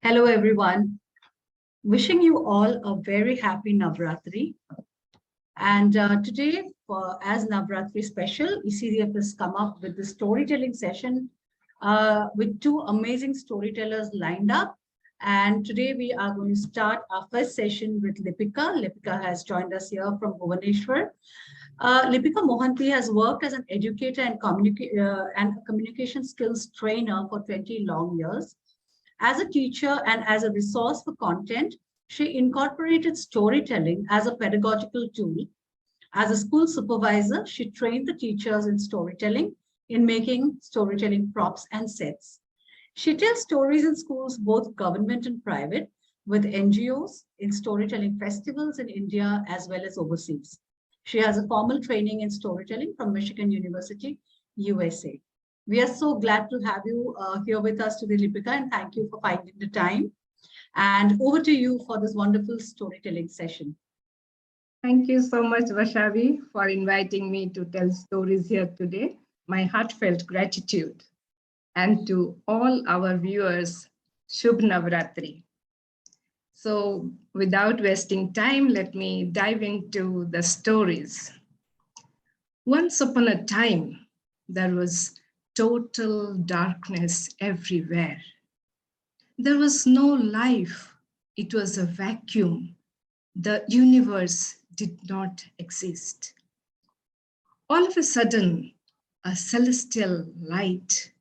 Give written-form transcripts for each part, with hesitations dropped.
Hello, everyone. Wishing you all a very happy Navratri. And today, as Navratri special, ECDF has come up with the storytelling session with two amazing storytellers lined up. And today we are going to start our first session with Lipika. Lipika has joined us here from Bhubaneswar. Lipika Mohanty has worked as an educator and, and a communication skills trainer for 20 long years. As a teacher and as a resource for content, she incorporated storytelling as a pedagogical tool. As a school supervisor, she trained the teachers in storytelling, in making storytelling props and sets. She tells stories in schools, both government and private, with NGOs, in storytelling festivals in India as well as overseas. She has a formal training in storytelling from Michigan University, USA. We are so glad to have you here with us today, Lipika, and thank you for finding the time. And over to you for this wonderful storytelling session. Thank you so much, Vashavi, for inviting me to tell stories here today. My heartfelt gratitude. And to all our viewers, Shubh Navratri. So without wasting time, let me dive into the stories. Once upon a time, there was total darkness everywhere. There was no life. It was a vacuum. The universe did not exist. All of a sudden, a celestial light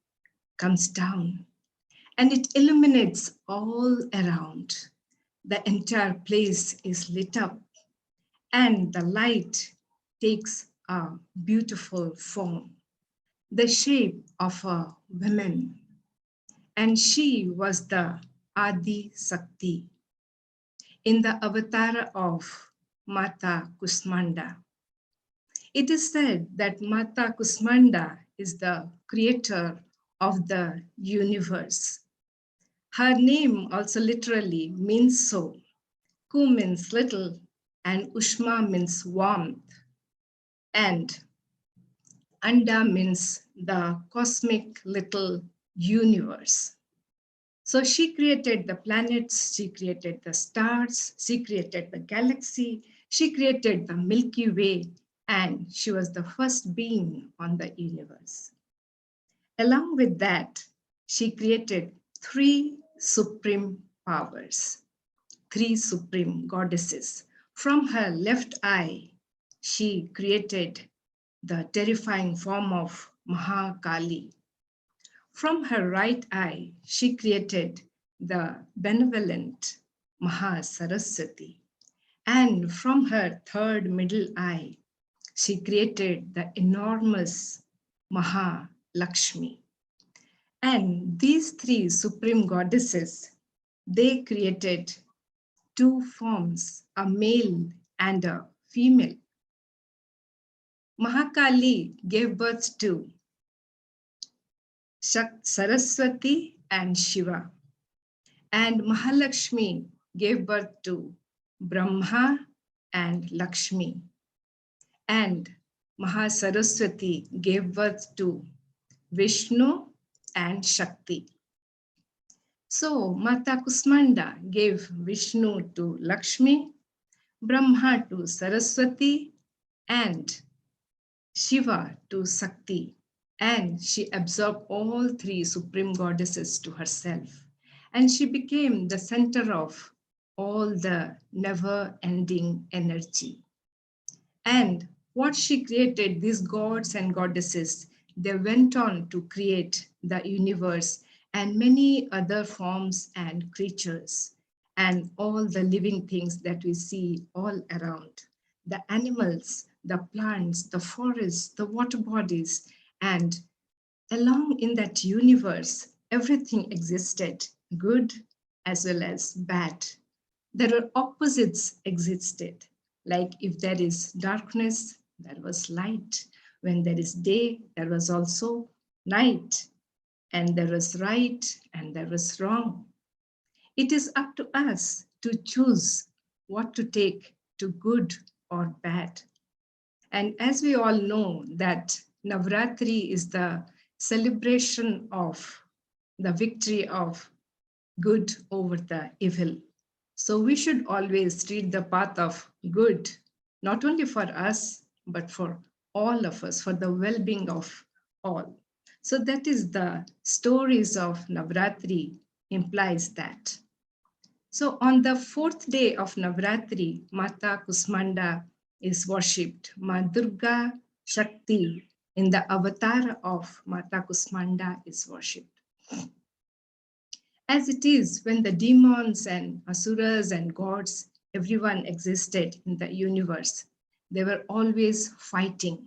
comes down and it illuminates all around. The entire place is lit up and the light takes a beautiful form, the shape of a woman. And she was the Adi Sakti in the avatar of Mata Kusmanda. It is said that Mata Kusmanda is the creator of the universe. Her name also literally means so. Ku means little and Ushma means warmth. And Anda means the cosmic little universe. So she created the planets, she created the stars, she created the galaxy, she created the Milky Way, and she was the first being on the universe. Along with that, she created three supreme powers, three supreme goddesses. From her left eye, she created the terrifying form of Mahakali. From her right eye, she created the benevolent Mahasaraswati. And from her third middle eye, she created the enormous Mahalakshmi. And these three supreme goddesses, they created two forms, a male and a female. Mahakali gave birth to Saraswati and Shiva. And Mahalakshmi gave birth to Brahma and Lakshmi. And Mahasaraswati gave birth to Vishnu and Shakti. So Mata Kusmanda gave Vishnu to Lakshmi, Brahma to Saraswati, and Shiva to Sakti. And she absorbed all three supreme goddesses to herself. And she became the center of all the never-ending energy. And what she created, these gods and goddesses, they went on to create the universe and many other forms and creatures and all the living things that we see all around. The animals, the plants, the forests, the water bodies, and along in that universe, everything existed, good as well as bad. There were opposites existed, like if there is darkness, there was light. When there is day, there was also night. And there was right and there was wrong. It is up to us to choose what to take to good or bad. And as we all know that Navratri is the celebration of the victory of good over the evil. So we should always treat the path of good, not only for us, but for all of us, for the well-being of all. So that is the stories of Navratri implies that. So on the fourth day of Navratri, Mata Kusmanda is worshipped. Ma Durga Shakti in the avatar of Mata Kusmanda is worshipped. As it is when the demons and asuras and gods, everyone existed in the universe, they were always fighting.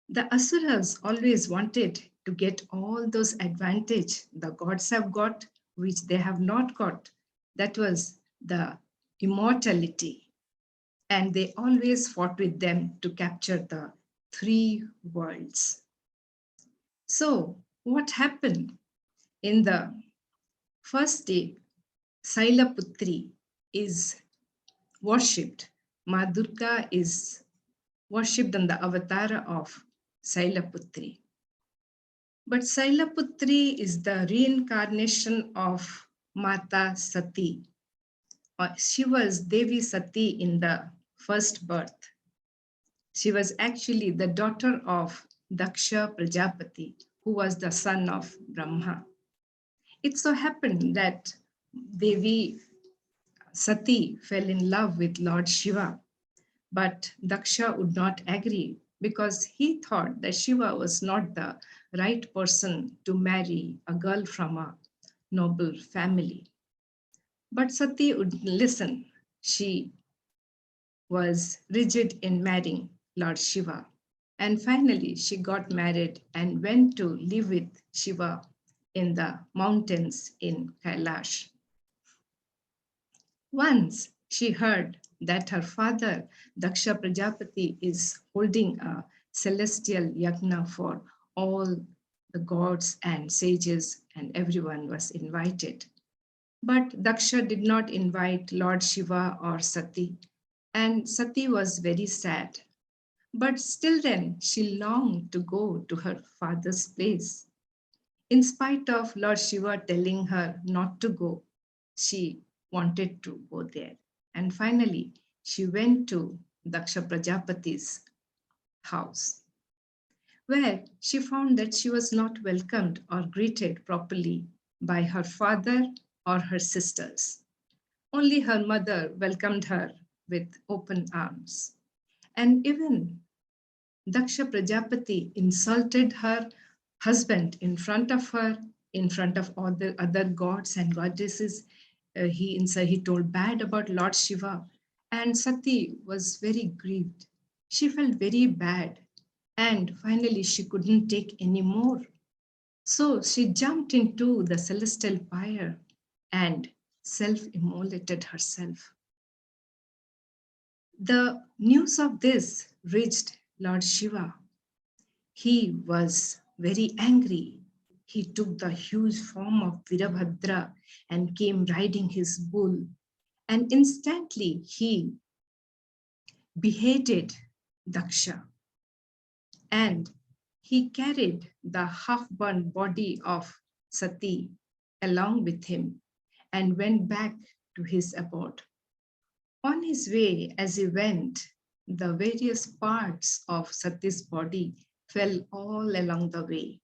The asuras always wanted to get all those advantage the gods have got, which they have not got. That was the immortality. And they always fought with them to capture the three worlds. So what happened? In the first day, Sailaputri is worshipped. Ma Durga is worshipped on the avatar of Sailaputri. But Sailaputri is the reincarnation of Mata Sati. She was Devi Sati in the first birth. She was actually the daughter of Daksha Prajapati, who was the son of Brahma. It so happened that Devi Sati fell in love with Lord Shiva, but Daksha would not agree because he thought that Shiva was not the right person to marry a girl from a noble family. But Sati would listen. She was rigid in marrying Lord Shiva. And finally, she got married and went to live with Shiva in the mountains in Kailash. Once she heard that her father, Daksha Prajapati, is holding a celestial yagna for all the gods and sages, and everyone was invited. But Daksha did not invite Lord Shiva or Sati, and Sati was very sad. But still then, she longed to go to her father's place. In spite of Lord Shiva telling her not to go, she wanted to go there. And finally, she went to Daksha Prajapati's house, where she found that she was not welcomed or greeted properly by her father or her sisters. Only her mother welcomed her with open arms. And even Daksha Prajapati insulted her husband in front of her, in front of all the other gods and goddesses. He told bad about Lord Shiva, and Sati was very grieved. She felt very bad, and finally she couldn't take any more. So she jumped into the celestial fire and self-immolated herself. The news of this reached Lord Shiva. He was very angry. He took the huge form of Virabhadra and came riding his bull. And instantly he beheaded Daksha. And he carried the half-burned body of Sati along with him and went back to his abode. On his way, as he went, the various parts of Sati's body fell all along the way.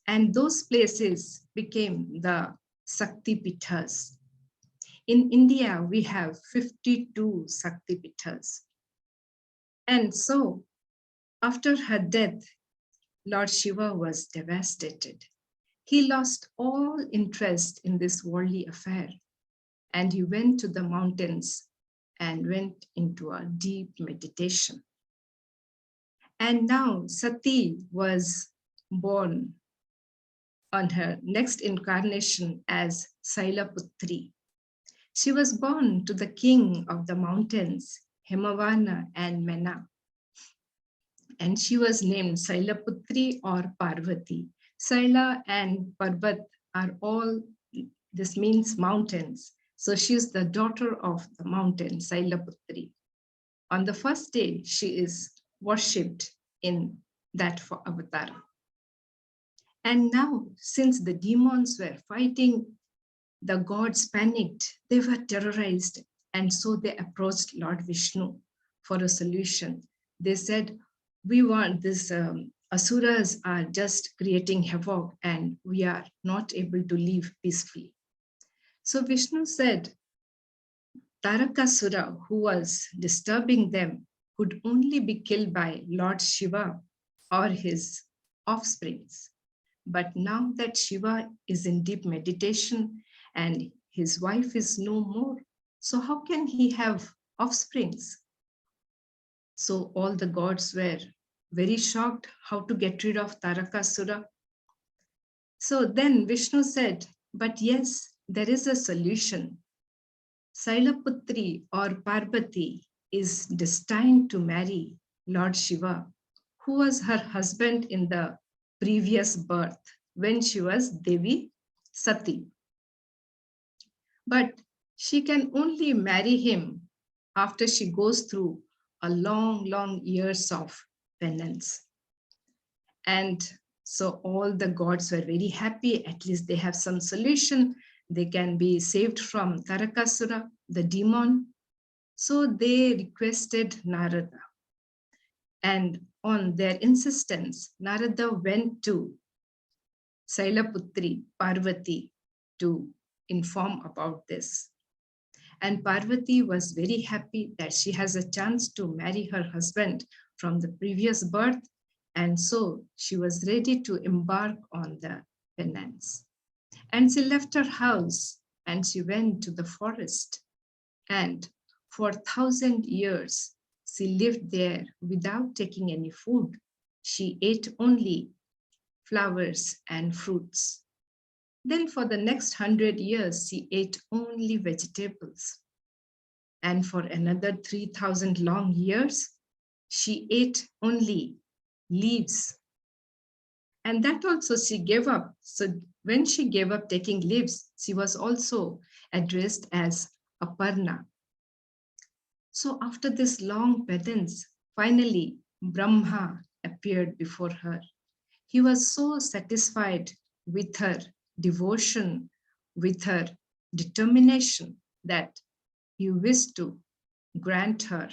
And those places became the Sakti Pithas. In India, we have 52 Sakti Pithas. And so, after her death, Lord Shiva was devastated. He lost all interest in this worldly affair, and he went to the mountains and went into a deep meditation. And now Sati was born on her next incarnation as Sailaputri. She was born to the king of the mountains, Himavana and Mena. And she was named Sailaputri or Parvati. Saila and Parvat are all, this means mountains. So she's the daughter of the mountain, Sailaputri. On the first day, she is worshipped in that avatar. And now, since the demons were fighting, the gods panicked, they were terrorized, and so they approached Lord Vishnu for a solution. They said, we want this, Asuras are just creating havoc and we are not able to live peacefully. So Vishnu said, Tarakasura, who was disturbing them, could only be killed by Lord Shiva or his offsprings. But now that Shiva is in deep meditation and his wife is no more, so how can he have offsprings? So all the gods were very shocked how to get rid of Tarakasura. So then Vishnu said, but yes, there is a solution. Sailaputri or Parvati is destined to marry Lord Shiva, who was her husband in the previous birth when she was Devi Sati. But she can only marry him after she goes through a long years of penance. And so all the gods were very happy, at least they have some solution. They can be saved from Tarakasura, the demon. So they requested Narada. And on their insistence, Narada went to Sailaputri, Parvati, to inform about this. And Parvati was very happy that she has a chance to marry her husband from the previous birth. And so she was ready to embark on the penance. And she left her house and she went to the forest. And for 1,000 years, she lived there without taking any food. She ate only flowers and fruits. Then for the next 100 years, she ate only vegetables. And for another 3,000 long years, she ate only leaves. And that also she gave up. So when she gave up taking leaves, she was also addressed as Aparna. So after this long penance, finally Brahma appeared before her. He was so satisfied with her devotion, with her determination, that he wished to grant her,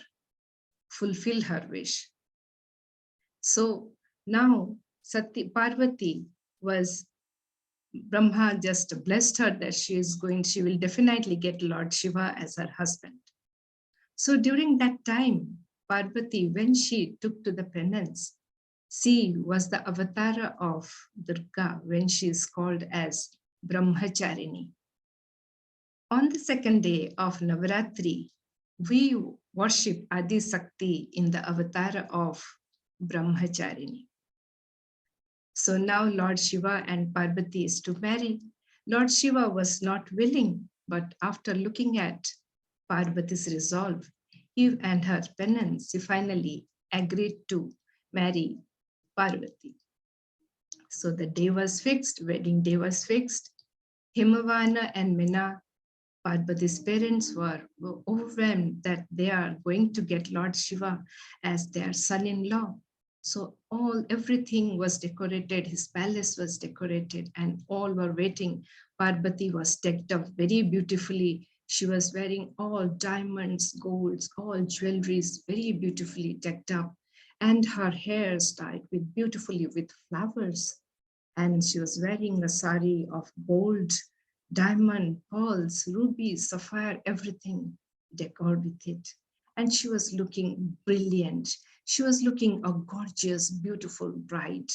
fulfill her wish. So now Parvati was, Brahma just blessed her that she will definitely get Lord Shiva as her husband. So during that time, Parvati, when she took to the penance, she was the avatar of Durga when she is called as Brahmacharini. On the second day of Navratri, we worship Adi Sakti in the avatar of Brahmacharini. So now Lord Shiva and Parvati is to marry. Lord Shiva was not willing, but after looking at Parvati's resolve, he and her penance, he finally agreed to marry Parvati. So the day was fixed, wedding day was fixed. Himavana and Mina, Parvati's parents, were overwhelmed that they are going to get Lord Shiva as their son-in-law. So everything was decorated, his palace was decorated, and all were waiting. Parvati was decked up very beautifully. She was wearing all diamonds, golds, all jewelries, very beautifully decked up. And her hair tied beautifully with flowers. And she was wearing a sari of gold, diamond, pearls, rubies, sapphire, everything decorated with it. And she was looking brilliant. She was looking a gorgeous, beautiful bride.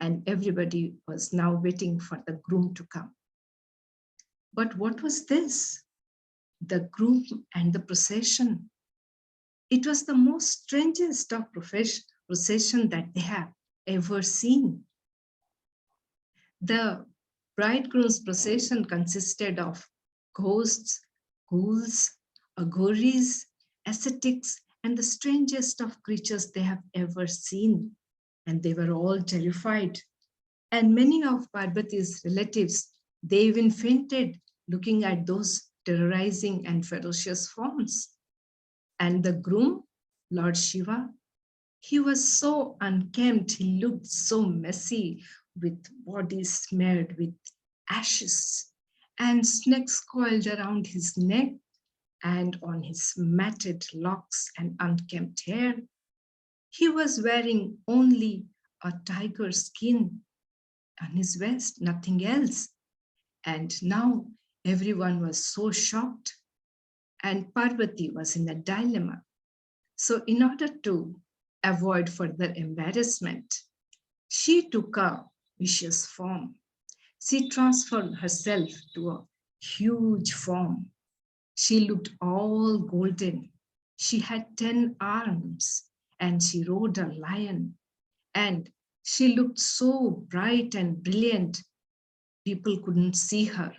And everybody was now waiting for the groom to come. But what was this? The groom and the procession. It was the most strangest of procession that they have ever seen. The bridegroom's procession consisted of ghosts, ghouls, agouris, ascetics, and the strangest of creatures they have ever seen. And they were all terrified. And many of Parvati's relatives, they even fainted looking at those terrorizing and ferocious forms. And the groom, Lord Shiva, he was so unkempt, he looked so messy with bodies smeared with ashes, and snakes coiled around his neck and on his matted locks and unkempt hair. He was wearing only a tiger skin on his vest, nothing else. And now everyone was so shocked, and Parvati was in a dilemma. So, in order to avoid further embarrassment, she took a vicious form. She transformed herself to a huge form. She looked all golden. She had 10 arms and she rode a lion. And she looked so bright and brilliant, people couldn't see her.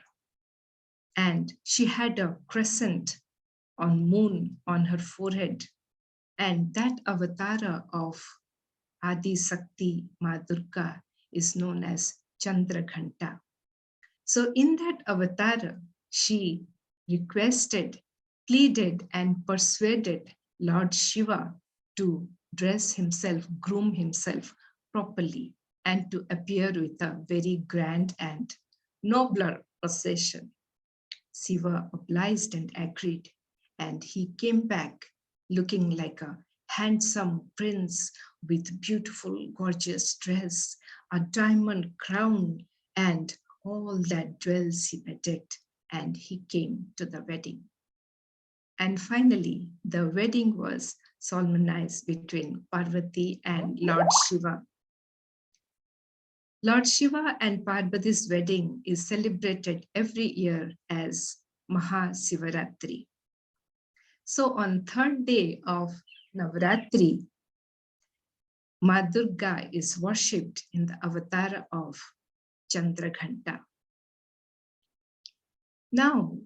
And she had a crescent on moon on her forehead. And that avatar of Adi Sakti Ma Durga is known as Chandraghanta. So in that avatar, she requested, pleaded, and persuaded Lord Shiva to dress himself, groom himself properly, and to appear with a very grand and nobler procession. Shiva obliged and agreed, and he came back looking like a handsome prince with beautiful, gorgeous dress, a diamond crown, and all that jewels he bedecked, and he came to the wedding. And finally, the wedding was solemnized between Parvati and Lord Shiva. Lord Shiva and Parvati's wedding is celebrated every year as Mahasivaratri. So on third day of Navratri, Ma Durga is worshipped in the avatar of Chandraghanta. Now,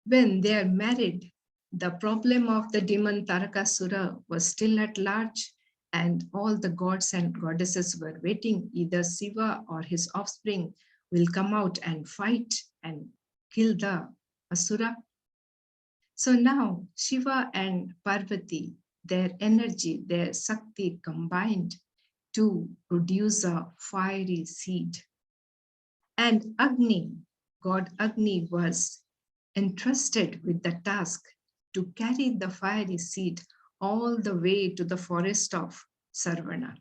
when they are married, the problem of the demon Tarakasura was still at large, and all the gods and goddesses were waiting. Either Shiva or his offspring will come out and fight and kill the Asura. So now Shiva and Parvati, their energy, their Shakti combined to produce a fiery seed. And Agni, God Agni, was entrusted with the task to carry the fiery seed all the way to the forest of Sarvana.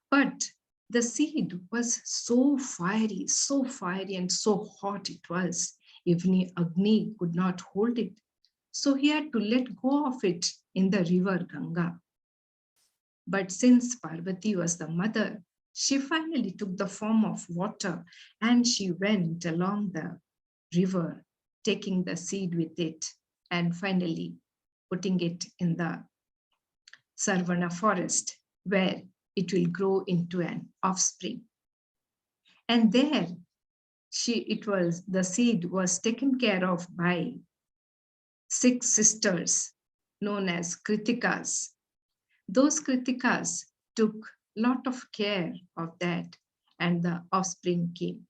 But the seed was so fiery and so hot it was. Even Agni could not hold it. So he had to let go of it in the river Ganga. But since Parvati was the mother, she finally took the form of water and she went along the river, taking the seed with it and finally putting it in the Sarvana forest, where it will grow into an offspring. And there the seed was taken care of by 6 sisters known as Kritikas. Those Kritikas took a lot of care of that, and the offspring came.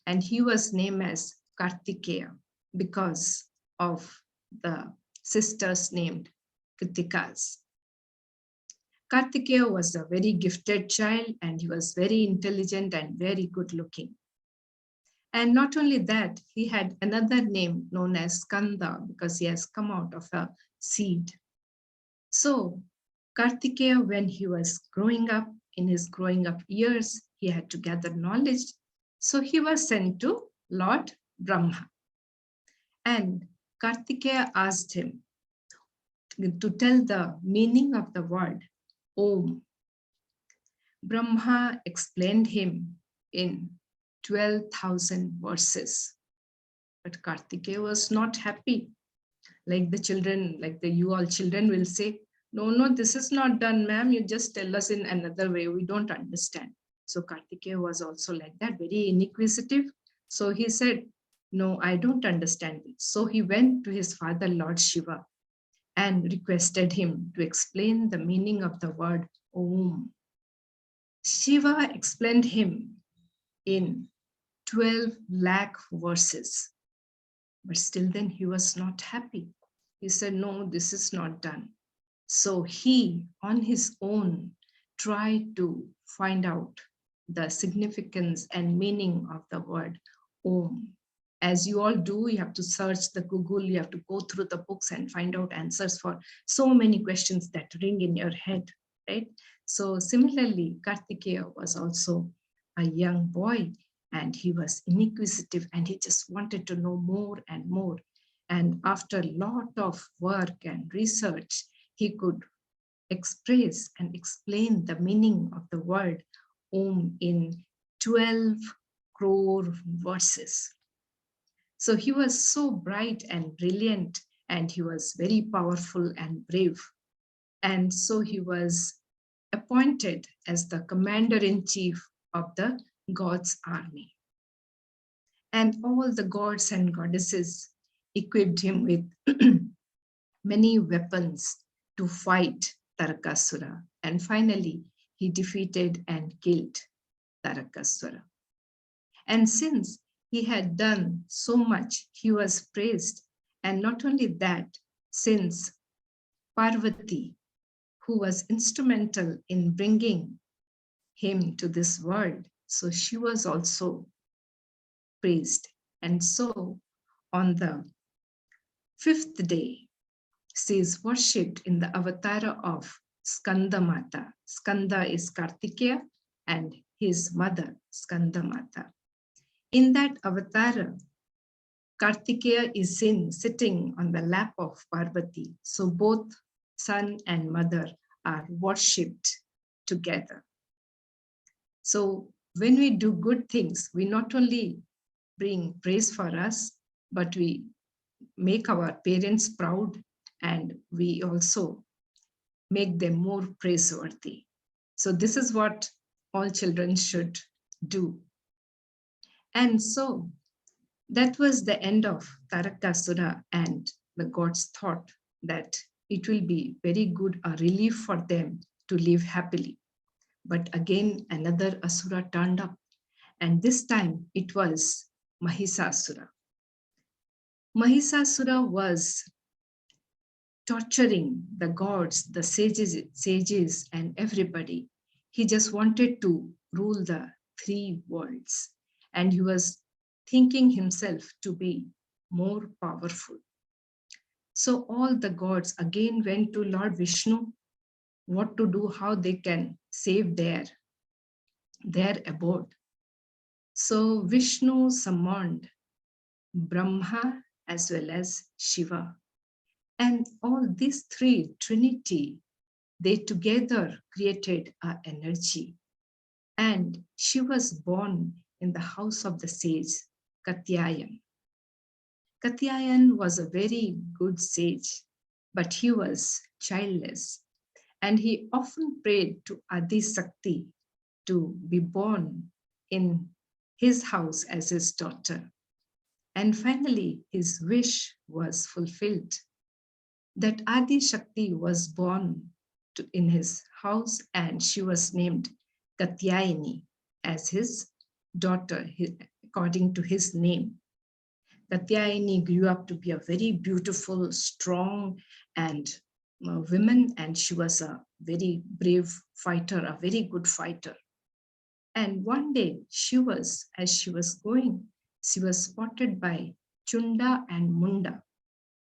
And he was named as Kartikeya because of the sisters named Kritikas. Kartikeya was a very gifted child, and he was very intelligent and very good looking. And not only that, he had another name known as Skanda because he has come out of a seed. So Kartikeya, when he was growing up, in his growing up years, he had to gather knowledge. So he was sent to Lord Brahma. And Kartikeya asked him to tell the meaning of the word Om. Brahma explained him in 12,000 verses. But Kartikeya was not happy. Like the children, you all children will say, no, this is not done, ma'am. You just tell us in another way. We don't understand. So Kartikeya was also like that, very inquisitive. So he said, no, I don't understand it. So he went to his father, Lord Shiva, and requested him to explain the meaning of the word Om. Shiva explained him in 12 lakh verses. But still then he was not happy. He said, no, this is not done. So he, on his own, tried to find out the significance and meaning of the word Om. As you all do, you have to search the Google, you have to go through the books and find out answers for so many questions that ring in your head, right? So similarly, Kartikeya was also a young boy, and he was inquisitive, and he just wanted to know more and more. And after a lot of work and research, he could express and explain the meaning of the word Om in 12 crore verses. So he was so bright and brilliant, and he was very powerful and brave. And so he was appointed as the commander-in-chief of the gods' army. And all the gods and goddesses equipped him with many weapons to fight Tarakasura. And finally, he defeated and killed Tarakasura. And since he had done so much, he was praised. And not only that, since Parvati, who was instrumental in bringing him to this world, so she was also praised. And so on the 5th day, she is worshipped in the avatar of Skanda Mata. Skanda is Kartikeya and his mother, Skanda Mata. In that avatar, Kartikeya is seen sitting on the lap of Parvati. So both son and mother are worshipped together. So when we do good things, we not only bring praise for us, but we make our parents proud, and we also make them more praiseworthy. So this is what all children should do. And so that was the end of Tarakasura, and the gods thought that it will be very good, a relief for them to live happily. But again, another Asura turned up, and this time it was Mahisasura. Mahisasura was torturing the gods, the sages, and everybody. He just wanted to rule the 3 worlds, and he was thinking himself to be more powerful. So all the gods again went to Lord Vishnu, what to do, how they can save their abode. So Vishnu summoned Brahma as well as Shiva. And all these 3 Trinity, they together created an energy. And she was born in the house of the sage, Katyayan. Katyayan was a very good sage, but he was childless. And he often prayed to Adi Sakti to be born in his house as his daughter. And finally, his wish was fulfilled, that Adi Shakti was born in his house, and she was named Katyayani as his daughter, according to his name. Katyayani grew up to be a very beautiful, strong, and woman, and she was a very brave fighter, a very good fighter. And one day, as she was going, she was spotted by Chunda and Munda,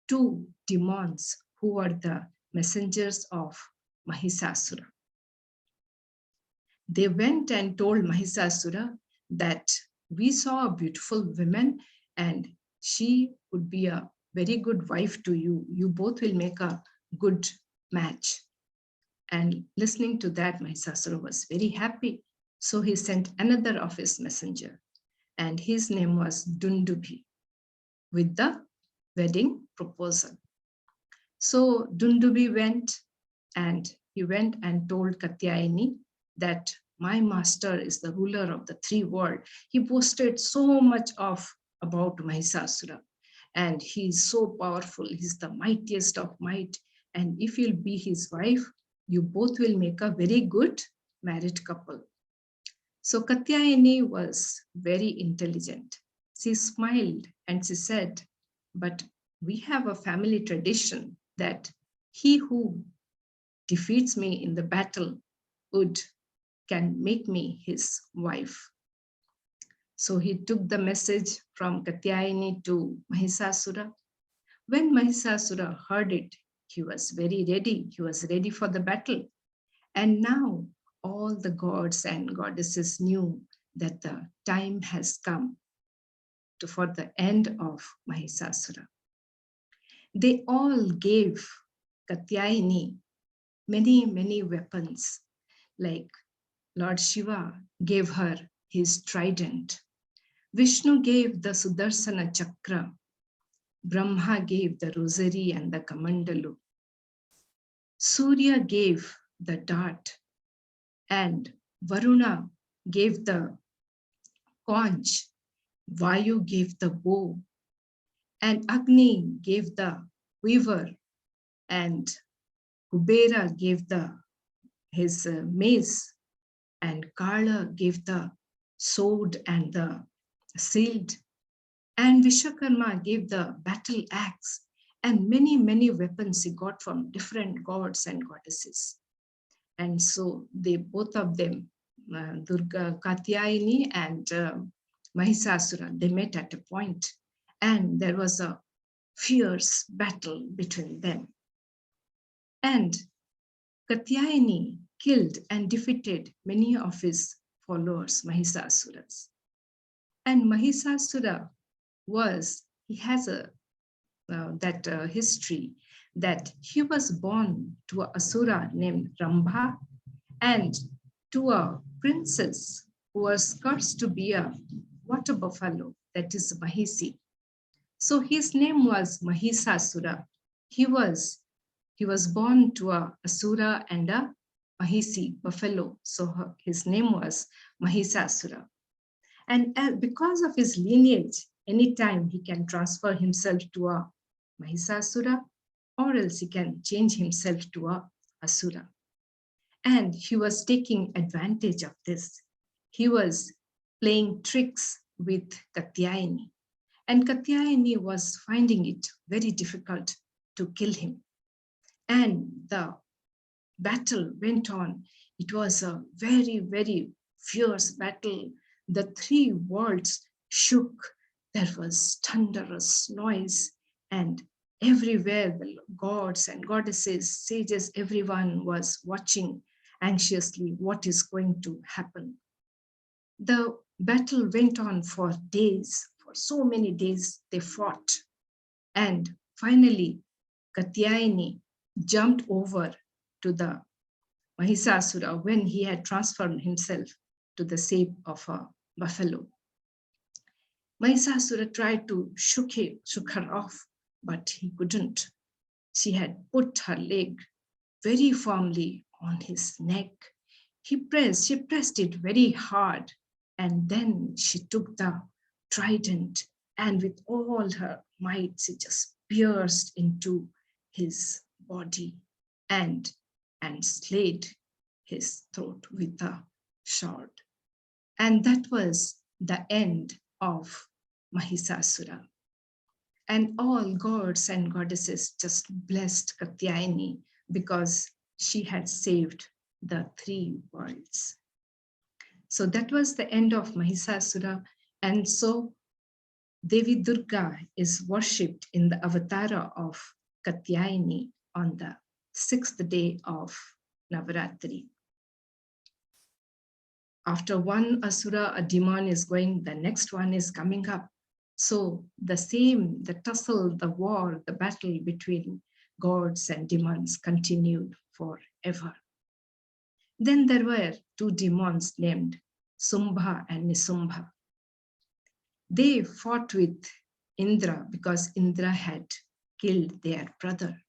2 demons who were the messengers of Mahisasura. They went and told Mahisasura that we saw a beautiful woman, and she would be a very good wife to you. You both will make a good match. And listening to that, Mahisasura was very happy. So he sent another of his messenger, and his name was Dundubi, with the wedding proposal. So Dundubi went, and he went and told Katyayani that my master is the ruler of the 3 worlds. He boasted so much about Mahisasura, and he is so powerful. He's the mightiest of might. And if you'll be his wife, you both will make a very good married couple. So Katyayani was very intelligent. She smiled and she said, but we have a family tradition that he who defeats me in the battle would can make me his wife. So he took the message from Katyayani to Mahisasura. When Mahisasura heard it, he was very ready. He was ready for the battle. And now all the gods and goddesses knew that the time has come for the end of Mahisasura. They all gave Katyayani many weapons, like Lord Shiva gave her his trident. Vishnu gave the Sudarsana Chakra. Brahma gave the rosary and the Kamandalu. Surya gave the dart, and Varuna gave the conch. Vayu gave the bow, and Agni gave the quiver, and Kubera gave his mace, and Kala gave the sword and the shield, and Vishwakarma gave the battle axe, and many weapons he got from different gods and goddesses. And so they, both of them, Durga, Katyayani and Mahisasura, they met at a point, and there was a fierce battle between them. And Katyayani killed and defeated many of his followers, Mahisasuras. And Mahisasura he has that history that he was born to an asura named Rambha and to a princess who was cursed to be a water buffalo, that is Mahisi. So his name was Mahisasura. He was born to a asura and a Mahisi buffalo. So his name was Mahisasura. And because of his lineage, anytime he can transfer himself to a Mahisasura, or else he can change himself to a asura. And he was taking advantage of this. He was playing tricks with Katyayani. And Katyayani was finding it very difficult to kill him. And the battle went on. It was a very fierce battle. The three worlds shook. There was thunderous noise, and everywhere the gods and goddesses, sages, everyone was watching anxiously what is going to happen. The battle went on for days. For so many days they fought. And finally, Katyayani jumped over to the Mahisasura when he had transformed himself to the shape of a buffalo. Mahisasura tried to shook her off, but he couldn't. She had put her leg very firmly on his neck. She pressed it very hard, and then she took the trident, and with all her might, she just pierced into his body and slit his throat with a sword. And that was the end of Mahisasura. And all gods and goddesses just blessed Katyayani because she had saved the three worlds. So that was the end of Mahisasura. And so Devi Durga is worshipped in the avatara of Katyayani on the 6th day of Navratri. After one asura, a demon is going, the next one is coming up. So the tussle, the war, the battle between gods and demons continued forever. Then there were two demons named Sumbha and Nisumbha. They fought with Indra because Indra had killed their brother.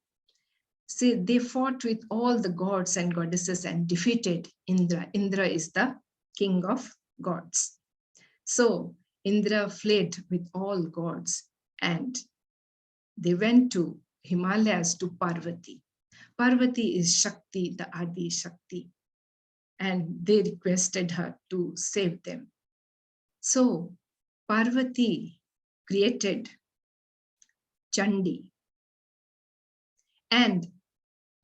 See, they fought with all the gods and goddesses and defeated Indra. Indra is the king of gods. So Indra fled with all gods and they went to Himalayas to Parvati. Parvati is Shakti, the Adi Shakti, and they requested her to save them. So Parvati created Chandi, and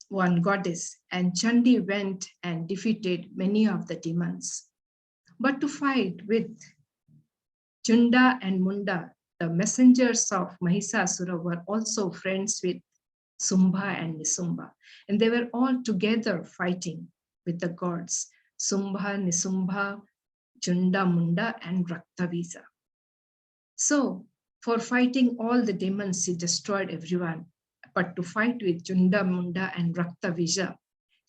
one goddess, and Chandi went and defeated many of the demons. But to fight with Chunda and Munda, the messengers of Mahisasura, were also friends with Sumbha and Nisumba, and they were all together fighting with the gods, Sumbha, Nisumba, Chunda, Munda, and Raktavisa. So, for fighting all the demons, he destroyed everyone. But to fight with Chunda, Munda, and Raktavisa,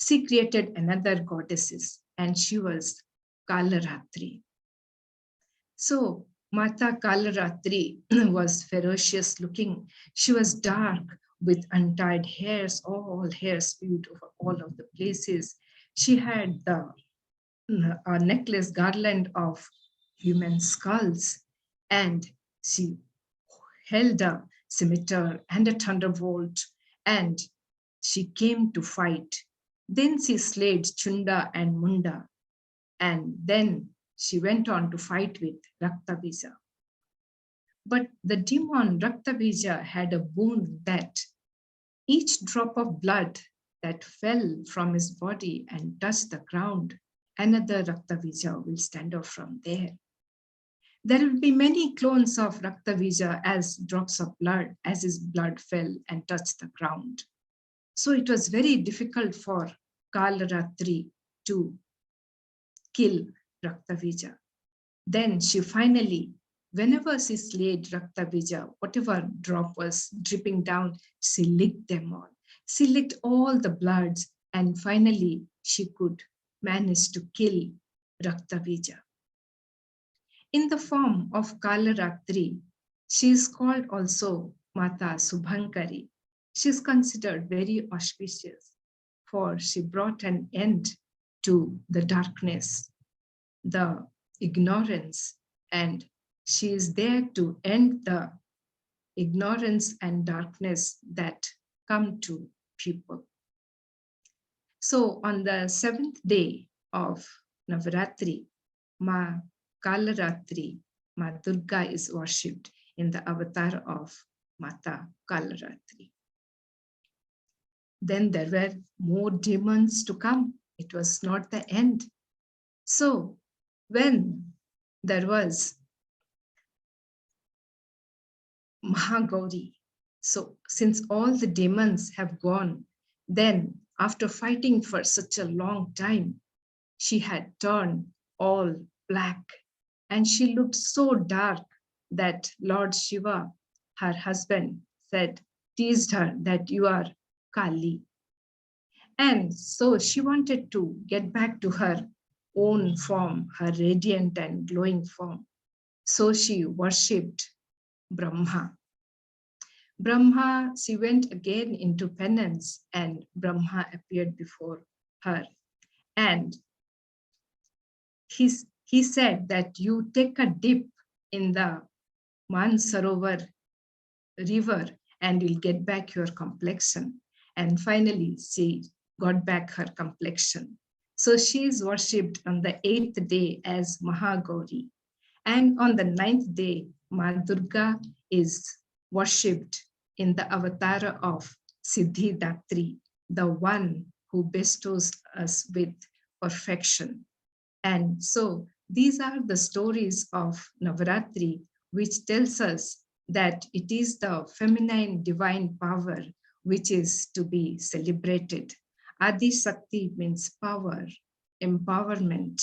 she created another goddesses, and she was Kalaratri. So, Mata Kalaratri was ferocious looking. She was dark with untied hairs, all hairs spewed over all of the places. She had a necklace garland of human skulls, and she held a scimitar and a thunderbolt, and she came to fight. Then she slayed Chunda and Munda, and then she went on to fight with Raktavisa. But the demon Raktavisa had a boon that each drop of blood that fell from his body and touched the ground, another Raktavisa will stand up from there. There will be many clones of Raktavisa as drops of blood, as his blood fell and touched the ground. So it was very difficult for Kalaratri to kill Raktavisa. Then she finally, whenever she slayed Raktavisa, whatever drop was dripping down, she licked them all. She licked all the bloods, and finally she could manage to kill Raktavisa. In the form of Kalaratri, she is called also Mata Subhankari. She is considered very auspicious, for she brought an end to the darkness, the ignorance, and she is there to end the ignorance and darkness that come to people. So on the 7th day of Navratri, Ma Kalaratri, Ma Durga is worshipped in the avatar of Mata Kalaratri. Then there were more demons to come. It was not the end. So when there was Mahagauri, so since all the demons have gone, then after fighting for such a long time, she had turned all black, and she looked so dark that Lord Shiva, her husband, teased her that you are Kali. And so she wanted to get back to her own form, her radiant and glowing form. So she worshipped Brahma. Brahma, she went again into penance, and Brahma appeared before her. And he said that you take a dip in the Mansarovar river and you'll get back your complexion. And finally, she got back her complexion. So she is worshipped on the 8th day as Mahagauri. And on the 9th day, Ma Durga is worshipped in the avatar of Siddhidatri, the one who bestows us with perfection. And so these are the stories of Navratri, which tells us that it is the feminine divine power which is to be celebrated. Adi Shakti means power, empowerment,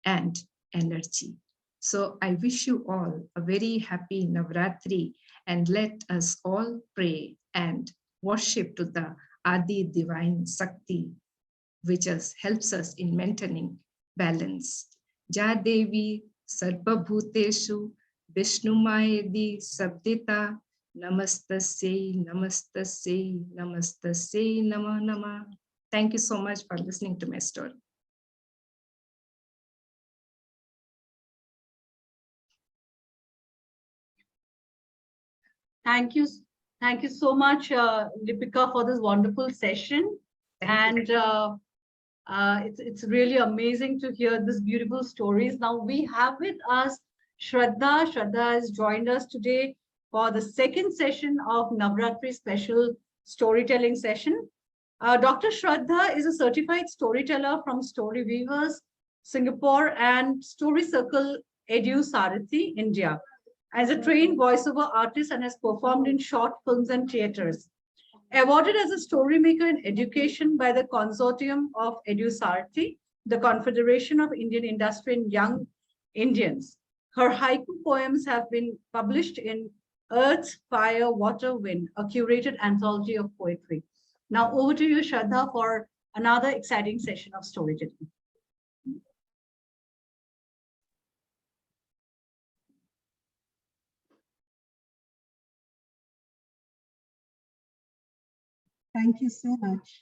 and energy. So I wish you all a very happy Navratri, and let us all pray and worship to the Adi divine Shakti, which helps us in maintaining balance. Ja Devi Sarvabhuteshu Vishnumayadi Sabdita Namastasya Namastasya Namastasya Nama Nama. Thank you so much for listening to my story. Thank you. Thank you so much, Lipika, for this wonderful session. It's really amazing to hear these beautiful stories. Now we have with us Shraddha. Shraddha has joined us today for the second session of Navratri special storytelling session. Dr. Shraddha is a certified storyteller from Story Weavers, Singapore, and Story Circle Edu Sarathi, India. As a trained voiceover artist and has performed in short films and theaters. Awarded as a story maker in education by the Consortium of Edu Sarathi, the Confederation of Indian Industry and Young Indians. Her haiku poems have been published in Earth, Fire, Water, Wind, a curated anthology of poetry. Now over to you, Shraddha, for another exciting session of storytelling. Thank you so much.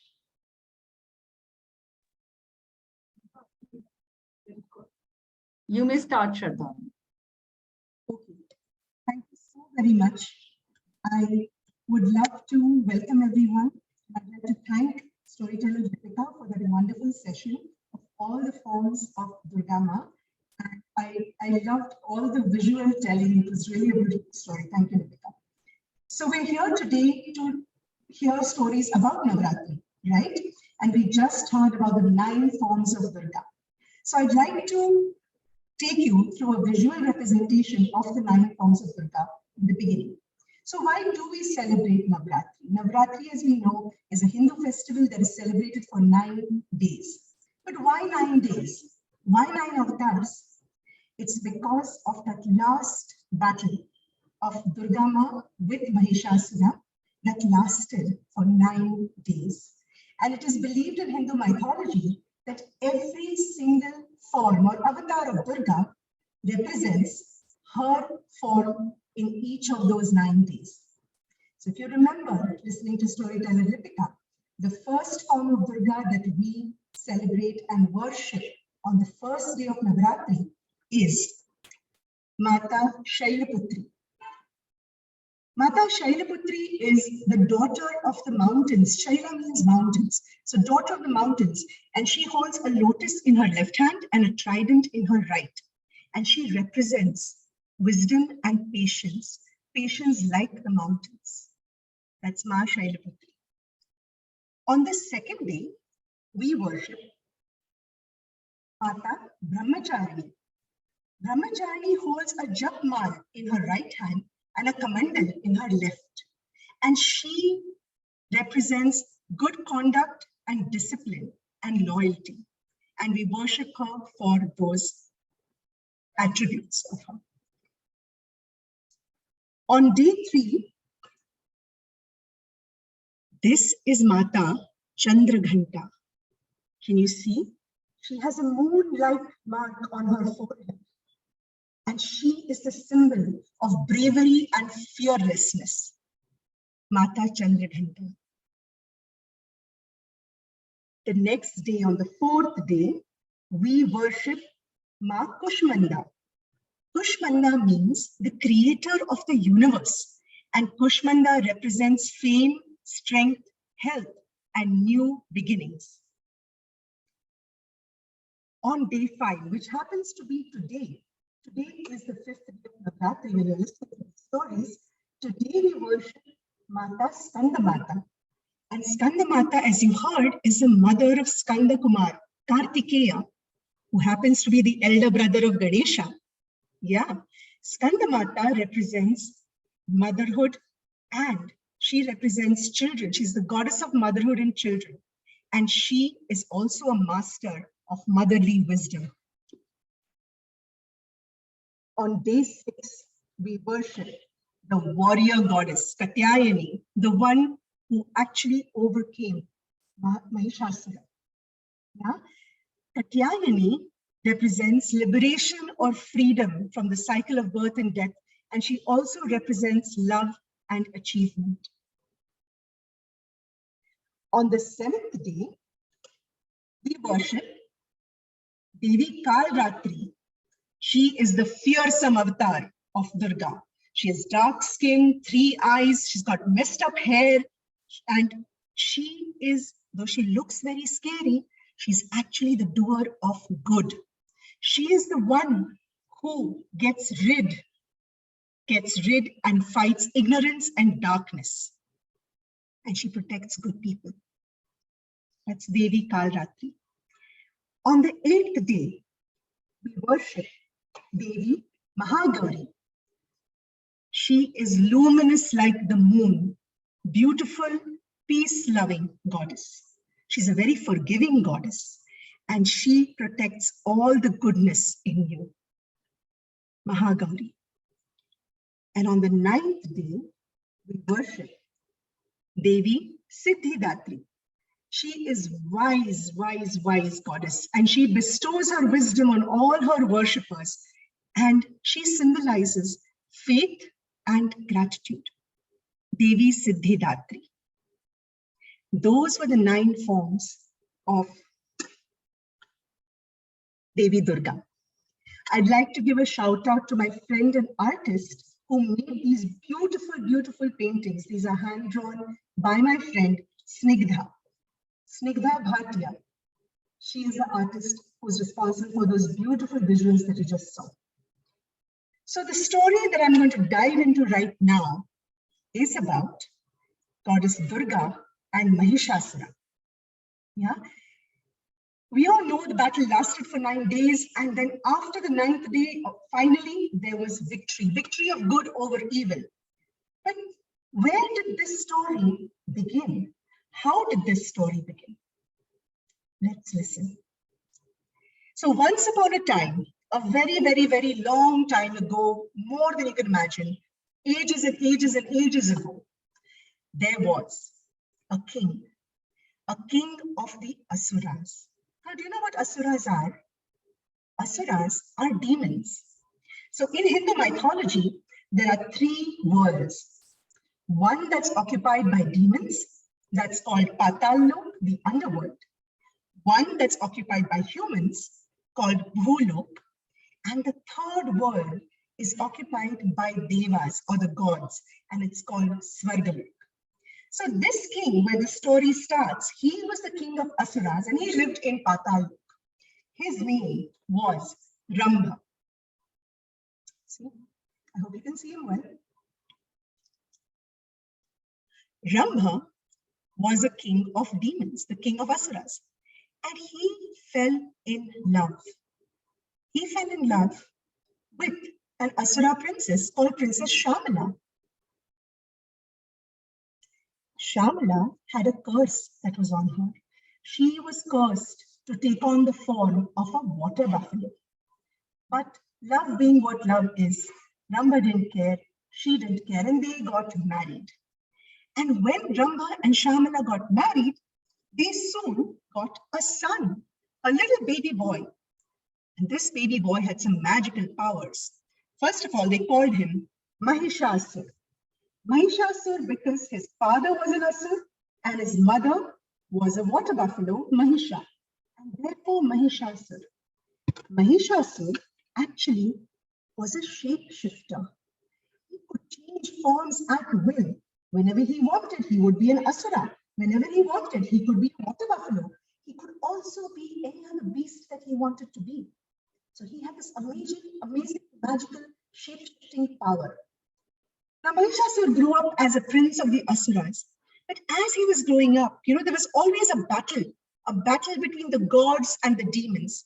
You may start, Shraddha. Okay. Thank you so very much. I would love to welcome everyone. I'd like to thank storyteller Lipika for that wonderful session of all the forms of Durga Ma. And I loved all the visual telling. It was really a beautiful story. Thank you, Lipika. So we're here today to hear stories about Navratri, right? And we just heard about the 9 forms of Durga. So I'd like to take you through a visual representation of the 9 forms of Durga in the beginning. So why do we celebrate Navratri? Navratri, as we know, is a Hindu festival that is celebrated for 9 days. But why 9 days? Why 9 avatars? It's because of that last battle of Durga Ma with Mahishasura that lasted for 9 days. And it is believed in Hindu mythology that every single form or avatar of Durga represents her form in each of those 9 days. So if you remember listening to storyteller Lipika, the first form of Durga that we celebrate and worship on the first day of Navratri is Mata Shailaputri. Mata Shailaputri is the daughter of the mountains. Shaila means mountains. So daughter of the mountains. And she holds a lotus in her left hand and a trident in her right. And she represents wisdom and patience. Patience like the mountains. That's Ma Shailaputri. On the second day, we worship Mata Brahmacharini. Brahmacharini holds a japmal in her right hand and a kamandal in her left. And she represents good conduct and discipline and loyalty. And we worship her for those attributes of her. On day 3, this is Mata Chandraghanta. Can you see? She has a moon-like mark on her forehead. And she is the symbol of bravery and fearlessness. Mata Chandraghanta. The next day, on the 4th day, we worship Ma Kushmanda. Kushmanda means the creator of the universe. And Kushmanda represents fame, strength, health, and new beginnings. On day 5, which happens to be today, today is the 5th day of Navratri when you're listening to the stories. Today we worship Mata Skandamata. And Skandamata, as you heard, is the mother of Skanda Kumar, Kartikeya, who happens to be the elder brother of Ganesha. Yeah, Skandamata represents motherhood and she represents children. She's the goddess of motherhood and children. And she is also a master of motherly wisdom. On day 6, we worship the warrior goddess, Katyayani, the one who actually overcame Mahishasura. Yeah? Katyayani represents liberation or freedom from the cycle of birth and death, and she also represents love and achievement. On the 7th day, we worship Devi Kalratri. She is the fearsome avatar of Durga. She has dark skin, 3 eyes, she's got messed up hair, and she is, though she looks very scary, she's actually the doer of good. She is the one who gets rid and fights ignorance and darkness. And she protects good people. That's Devi Kalratri. On the 8th day, we worship Devi Mahagauri. She is luminous like the moon, beautiful, peace-loving goddess. She's a very forgiving goddess, and she protects all the goodness in you. Mahagauri. And on the 9th day, we worship Devi Siddhidatri. She is wise, wise, wise goddess, and she bestows her wisdom on all her worshippers, and she symbolizes faith and gratitude. Devi Siddhidatri. Those were the 9 forms of Devi Durga. I'd like to give a shout out to my friend and artist who made these beautiful, beautiful paintings. These are hand drawn by my friend Snigdha Bhatia. She is the artist who's responsible for those beautiful visuals that you just saw. So the story that I'm going to dive into right now is about Goddess Durga and Mahishasura. Yeah. We all know the battle lasted for 9 days, and then after the 9th day, finally, there was victory of good over evil. But where did this story begin? How did this story begin? Let's listen. So once upon a time, a very, very, very long time ago, more than you can imagine, ages and ages and ages ago, there was a king of the Asuras. Now, do you know what Asuras are? Asuras are demons. So in Hindu mythology, there are 3 worlds. One that's occupied by demons, that's called Patal-lok, the underworld. One that's occupied by humans, called Bhulok. And the 3rd world is occupied by Devas, or the gods, and it's called Svargalok. So this king, where the story starts, he was the king of Asuras, and he lived in Patal-lok. His name was Rambha. See, I hope you can see him well. Rambha was a king of demons, the king of Asuras, and he fell in love. He fell in love with an Asura princess called Princess Shamala. Shamala had a curse that was on her. She was cursed to take on the form of a water buffalo. But love being what love is, Rambha didn't care, she didn't care, and they got married. And when Rambha and Shamala got married, they soon got a son, a little baby boy. And this baby boy had some magical powers. First of all, they called him Mahishasur. Mahishasur because his father was an Asur and his mother was a water buffalo, Mahisha. And therefore Mahishasur. Mahishasur actually was a shapeshifter. He could change forms at will. Whenever he wanted, he would be an Asura. Whenever he wanted, he could be a water buffalo. He could also be any other beast that he wanted to be. So he had this amazing, magical shape-shifting power. Now, Mahishasur grew up as a prince of the Asuras. But as he was growing up, there was always a battle between the gods and the demons.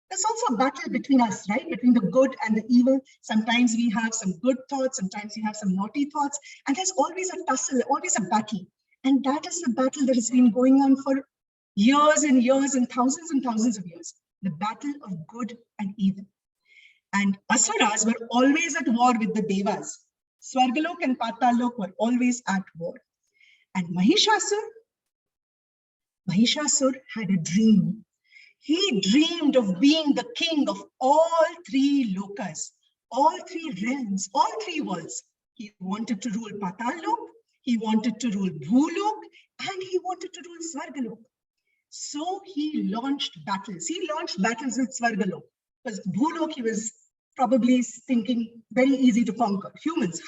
There's also a battle between us, right? Between the good and the evil. Sometimes we have some good thoughts, sometimes we have some naughty thoughts, and there's always a tussle, always a battle. And that is the battle that has been going on for years and years and thousands of years. The battle of good and evil. And Asuras were always at war with the Devas. Svargalok and Patal-lok were always at war. And Mahishasur had a dream. He dreamed of being the king of all 3 lokas, all 3 realms, all 3 worlds. He wanted to rule Patal-lok, he wanted to rule Bhulok, and he wanted to rule Svargalok. So he launched battles. He launched battles with Svargalok. Because Bhulok, he was probably thinking very easy to conquer. Humans,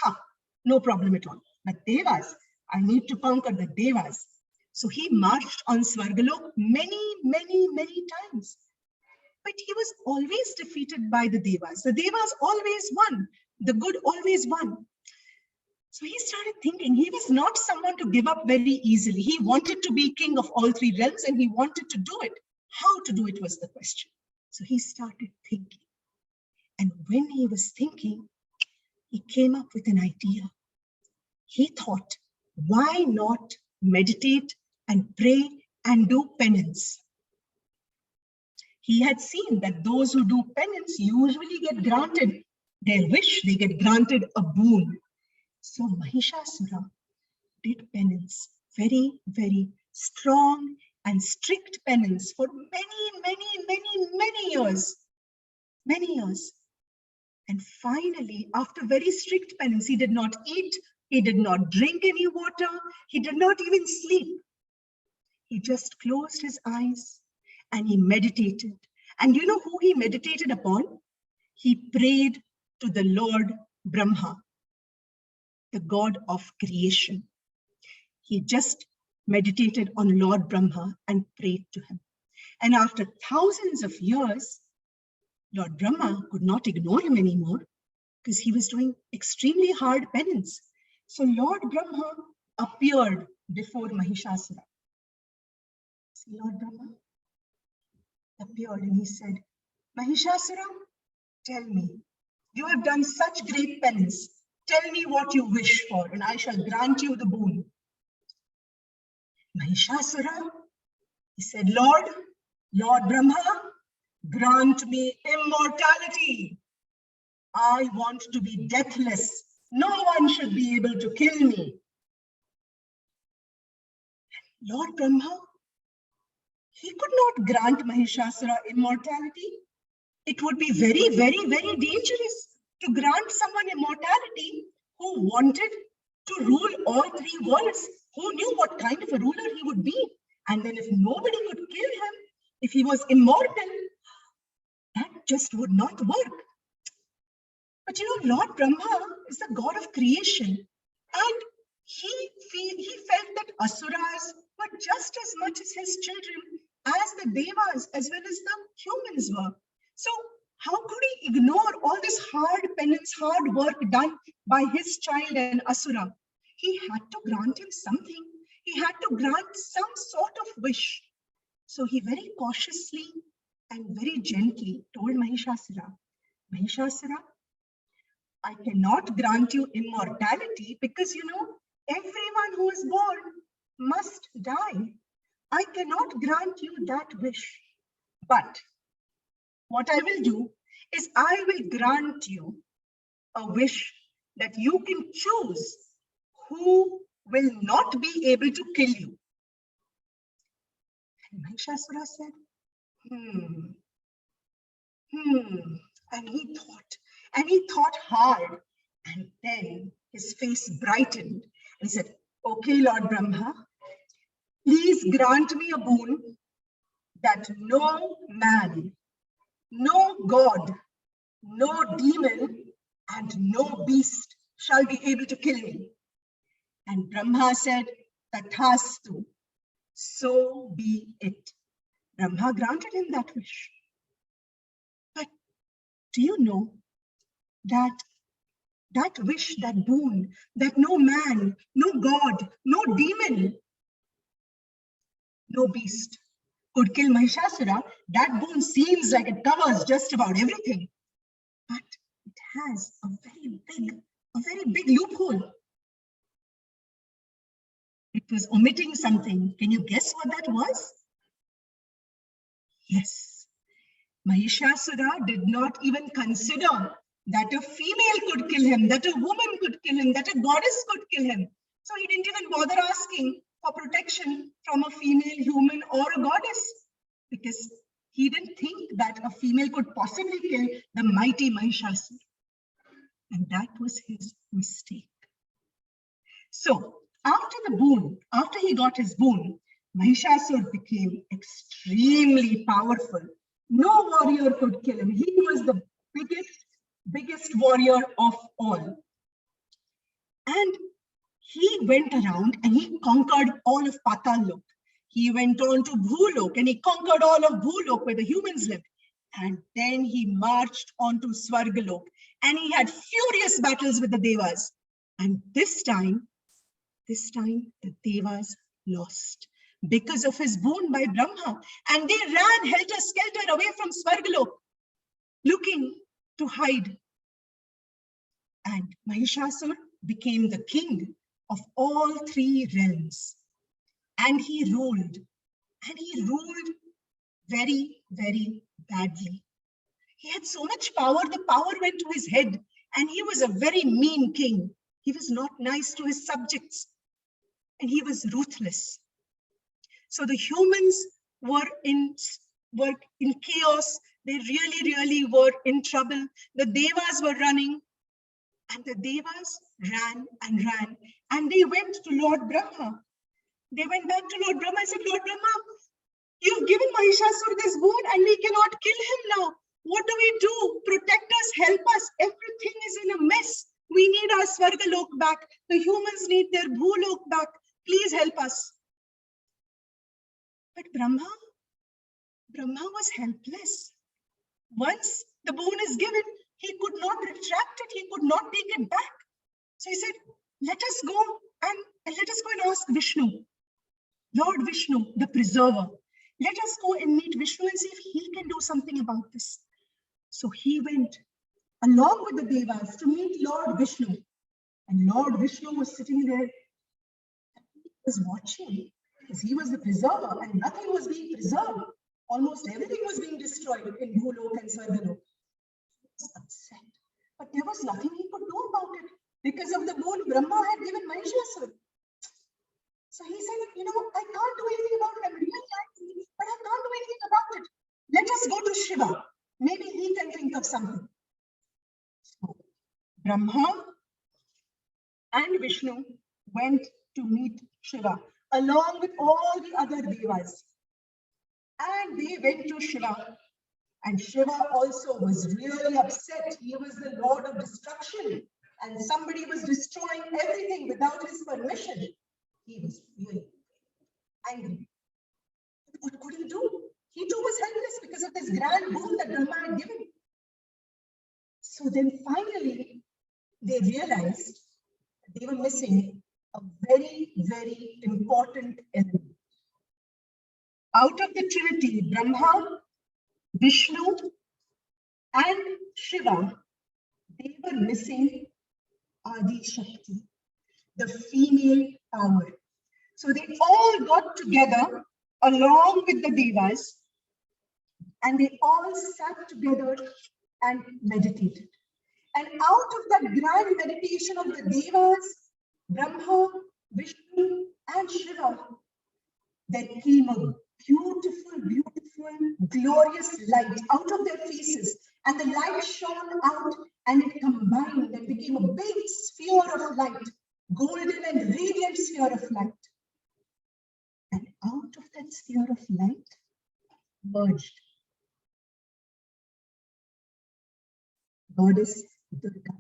no problem at all. But Devas, I need to conquer the Devas. So he marched on Svargalok many times. But he was always defeated by the Devas. The Devas always won. The good always won. So he started thinking he was not someone to give up very easily. He wanted to be king of all three realms and he wanted to do it. How to do it was the question. So he started thinking. And when he was thinking, he came up with an idea. He thought, why not meditate and pray and do penance? He had seen that those who do penance usually get granted their wish, they get granted a boon. So Mahishasura did penance, very, very strong and strict penance for many years. Many years. And finally, after very strict penance, he did not eat, he did not drink any water, he did not even sleep. He just closed his eyes and he meditated. And you know who he meditated upon? He prayed to the Lord Brahma, the God of creation. He just meditated on Lord Brahma and prayed to him. And after thousands of years, Lord Brahma could not ignore him anymore because he was doing extremely hard penance. So Lord Brahma appeared before Mahishasura. See, Lord Brahma appeared and he said, Mahishasura, tell me, you have done such great penance. Tell me what you wish for and I shall grant you the boon. Mahishasura, he said, Lord Brahma, grant me immortality. I want to be deathless. No one should be able to kill me. Lord Brahma, he could not grant Mahishasura immortality. It would be very, very, very dangerous to grant someone immortality who wanted to rule all three worlds, who knew what kind of a ruler he would be. And then if nobody could kill him, if he was immortal, that just would not work. But you know, Lord Brahma is the God of creation. And he felt that asuras were just as much as his children as the devas, as well as the humans were. So how could he ignore all this hard penance, hard work done by his child and asura? He had to grant him something. He had to grant some sort of wish. So he very cautiously and very gently told Mahishasura, Mahishasura, I cannot grant you immortality because, you know, everyone who is born must die. I cannot grant you that wish. But what I will do is I will grant you a wish that you can choose who will not be able to kill you. And Mahishasura said, and he thought hard, and then his face brightened. He said, okay, Lord Brahma, please grant me a boon that no man, no god, no demon, and no beast shall be able to kill me. And Brahma said, Tathastu, so be it. Brahma granted him that wish. But do you know that wish, that boon, that no man, no god, no demon, no beast could kill Mahishasura, that boon seems like it covers just about everything. But it has a very big loophole. It was omitting something. Can you guess what that was? Yes. Mahishasura did not even consider that a female could kill him, that a woman could kill him, that a goddess could kill him. So he didn't even bother asking for protection from a female human or a goddess, because he didn't think that a female could possibly kill the mighty Mahishasura. And that was his mistake. So after he got his boon, Mahishasura became extremely powerful. No warrior could kill him. He was the biggest warrior of all. And he went around and he conquered all of Patal-lok. He went on to Bhulok and he conquered all of Bhulok where the humans lived. And then he marched on to Swargalok and he had furious battles with the Devas. And this time the Devas lost because of his boon by Brahma. And they ran helter-skelter away from Svargalok, looking to hide. And Mahishasur became the king of all three realms. And he ruled very, very badly. He had so much power, the power went to his head, and he was a very mean king. He was not nice to his subjects, and he was ruthless. So the humans were in chaos. They really were in trouble. The Devas were running, and the Devas ran, and they went to Lord Brahma. They went back to Lord Brahma and said, Lord Brahma, you've given Mahishasur this boon and we cannot kill him now. What do we do? Protect us, help us. Everything is in a mess. We need our Svargalok back. The humans need their Bhulok back. Please help us. But Brahma was helpless. Once the boon is given, he could not retract it. He could not take it back. So he said, let us go and ask Vishnu. Lord Vishnu, the preserver. Let us go and meet Vishnu and see if he can do something about this. So he went along with the Devas to meet Lord Vishnu. And Lord Vishnu was sitting there. He was watching because he was the preserver and nothing was being preserved. Almost everything was being destroyed in Bhulok and Svargalok. He was upset. But there was nothing he could do about it because of the boon Brahma had given Mahishasur. So he said, I can't do anything about it. I'm really angry, but I can't do anything about it. Let us go to Shiva. Maybe he can think of something. So Brahma and Vishnu went to meet Shiva along with all the other Devas. And they went to Shiva. And Shiva also was really upset. He was the Lord of destruction. And somebody was destroying everything without his permission. He was really angry. What could he do? He too was helpless because of this grand boon that Brahma had given. So then finally, they realized that they were missing a very, very important element. Out of the Trinity, Brahma, Vishnu, and Shiva, they were missing Adi Shakti, the female power. So they all got together along with the Devas and they all sat together and meditated. And out of that grand meditation of the Devas, Brahma, Vishnu, and Shiva, there came a beautiful, glorious light out of their faces. And the light shone out and it combined and became a big sphere of light, golden and radiant sphere of light. And out of that sphere of light merged Goddess Durga.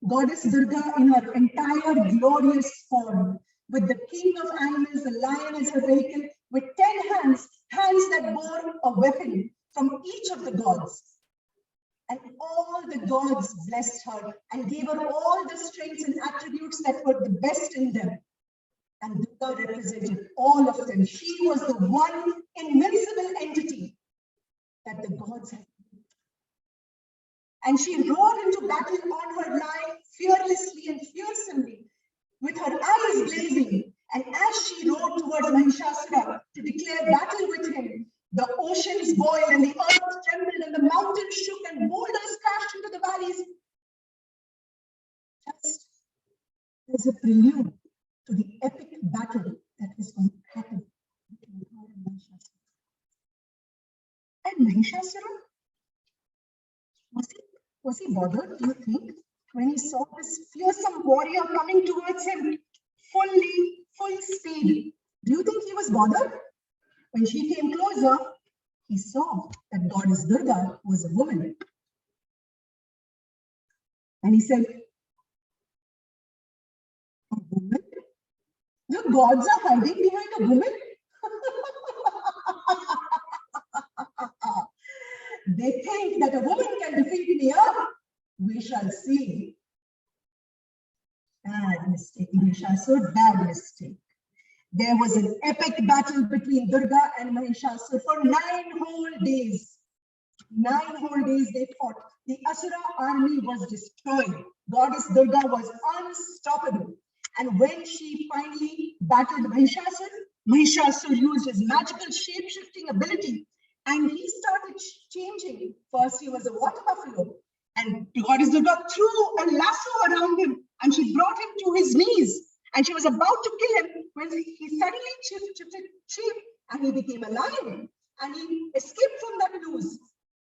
Goddess Durga in her entire glorious form, with the king of animals, the lion as her vehicle, with 10 hands that bore a weapon from each of the gods. And all the gods blessed her and gave her all the strengths and attributes that were the best in them. And Durga represented all of them. She was the one invincible entity that the gods had. And she rode into battle on her lion fearlessly and fearsomely, with her eyes blazing. And as she rode towards Mahishasura to declare battle with him, the oceans boiled and the earth trembled and the mountains shook and boulders crashed into the valleys. Just as a prelude to the epic battle that was going to happen between her and Mahishasura. And Mahishasura, was he bothered, do you think, when he saw this fearsome warrior coming towards him, full speed? Do you think he was bothered? When she came closer, he saw that Goddess Durga was a woman. And he said, a woman? The gods are hiding behind a woman? They think that a woman can defeat me. We shall see. bad mistake, Mahishasur, bad mistake. There was an epic battle between Durga and Mahishasur for 9 whole days. 9 whole days they fought. The Asura army was destroyed. Goddess Durga was unstoppable. And when she finally battled Mahishasur, Mahishasur used his magical shape-shifting ability and he started changing. First, he was a water buffalo. And Goddess Durga threw a lasso around him and she brought him to his knees. And she was about to kill him when he suddenly shifted shape and he became a lion. And he escaped from that noose.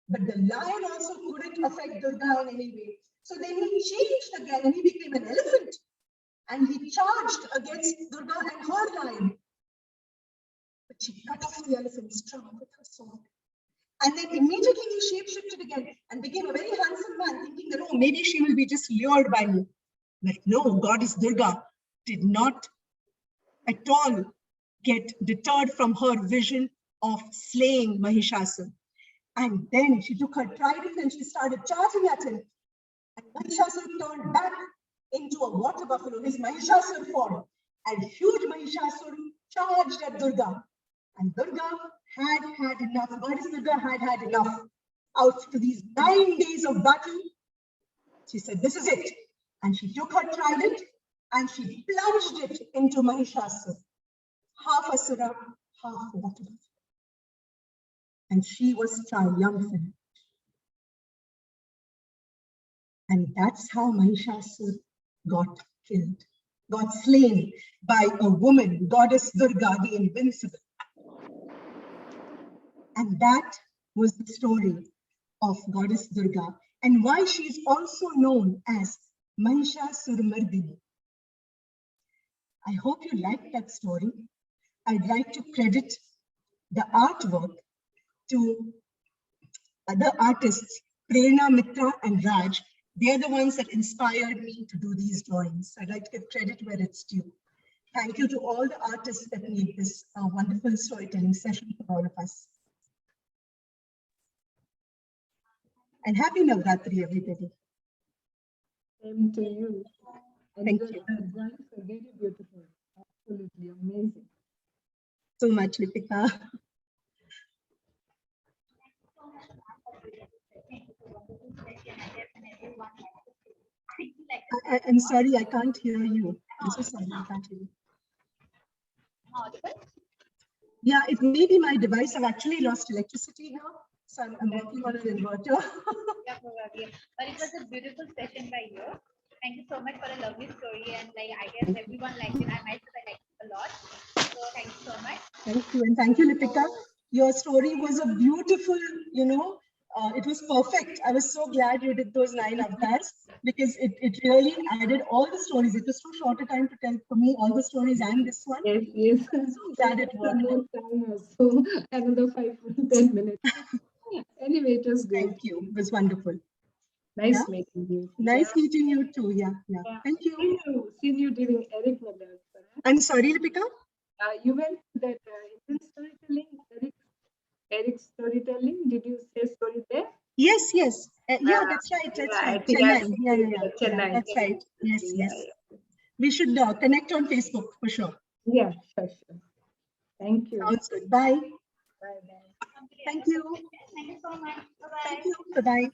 But the lion also couldn't affect Durga in any way. So then he changed again and he became an elephant. And he charged against Durga and her lion. But she cut off the elephant's trunk with her sword. And then immediately he shape-shifted again and became a very handsome man, thinking that, oh, maybe she will be just lured by me. But no, Goddess Durga did not at all get deterred from her vision of slaying Mahishasur. And then she took her trident and she started charging at him. And Mahishasur turned back into a water buffalo, his Mahishasur form. And huge Mahishasur charged at Durga. And Durga had enough. Goddess Durga had enough. After these 9 days of battle, she said, this is it. And she took her trident and she plunged it into Mahishasur. Half Asura, half water buffalo. And she was triumphant. And that's how Mahishasur got killed, got slain by a woman, Goddess Durga, the invincible. And that was the story of Goddess Durga and why she is also known as Mahishasura-Mardini. I hope you liked that story. I'd like to credit the artwork to other artists, Prerna, Mitra, and Raj. They're the ones that inspired me to do these drawings. I'd like to give credit where it's due. Thank you to all the artists that made this a wonderful storytelling session for all of us. And happy Navratri, everybody. Same to you. Thank And you. the drawings are very beautiful. Absolutely amazing. So much, Lipika. I'm sorry, I can't hear you. I'm so sorry, I can't hear you. Yeah, it may be my device. I've actually lost electricity here. So I'm working on an inverter. Yeah, probably. But it was a beautiful session by you. Thank you so much for a lovely story. And like, I guess everyone liked it. I myself liked it a lot. So thank you so much. Thank you. And thank you, Lipika. Your story was a beautiful, it was perfect. I was so glad you did those 9 avatars because it really added all the stories. It was too short a time to tell for me all the stories and this one. Yes, yes. I'm so glad it worked. More time also, another 5 to 10 minutes. Anyway, it was good. Thank you. It was wonderful. Nice Yeah. meeting you. Nice meeting you too. Yeah. Thank you. Seen you during Eric Miller. I'm sorry, Lipika. You went to that Indian storytelling, Eric's storytelling. Did you say story there? Yes. Yeah, that's right. That's right. Chennai. Yeah. Chennai. That's right. Yes. Yeah. We should connect on Facebook for sure. Yeah, sure. Thank you. Sounds good. Bye. Bye. Thank you. Thank you so much. Bye-bye. Thank you. Bye-bye.